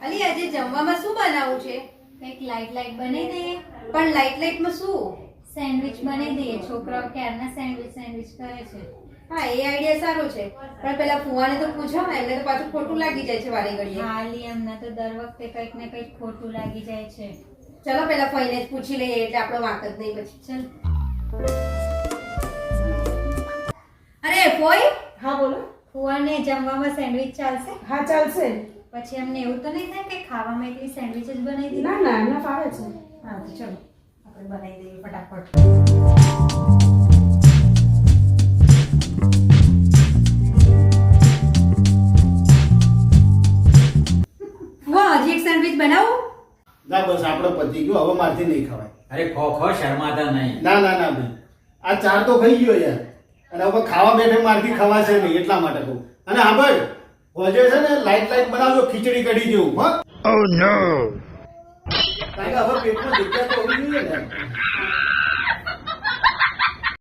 અલી આજે જમવામાં શું બનાવવું છે? કંઈક લાઈટ બનાવી દઈએ. પણ લાઈટમાં શું? સેન્ડવિચ બનાવી દઈએ. છોકરાઓ ક્યારના સેન્ડવિચ કરે છે. હા, એ આઈડિયા સારો છે, પણ પેલા ફુવાને તો પૂછો ને, એટલે તો પાછું ખોટું લાગી જાય છે વારે ઘડીએ. હાલી એમના તો દર વખતે કંઈક ને કંઈક ખોટું લાગી જાય છે. ચલો પેલા ફઈને જ પૂછી લઈએ, એટલે આપણો વાંક જ નહીં પછી. ચલ. અરે ફોઈ, હા બોલો. ફુવાને જમવામાં સેન્ડવિચ ચાલશે? હા ચાલશે. પછી એમને એવું તો નહીં થાય કે ખાવામાં એટલી સેન્ડવિચ જ બનાવી દીધી? ના ના એમને ફાવે છે. હા તો ચલો આપણે બનાવી દઈએ ફટાફટ. ફુવા હજી એક સેન્ડવિચ બનાવું? ના બસ આપણો પતી ગયો, હવે મારથી નહીં ખવાય. અરે ખો શર્માતા નહીં. ના ના ના ભાઈ, આ ચાર તો ખાઈ ગયો યાર, અને હવે ખાવા બેઠે મારથી ખવાશે નહીં, એટલા માટે કહું. અને હા ભાઈ, હોજે છે ને લાઈટ બનાવજો, ખીચડી કઢી જેવું. હા, ઓ નો, કારણ કે હવે પેટમાં જગ્યા તો હોવી જોઈએ ને.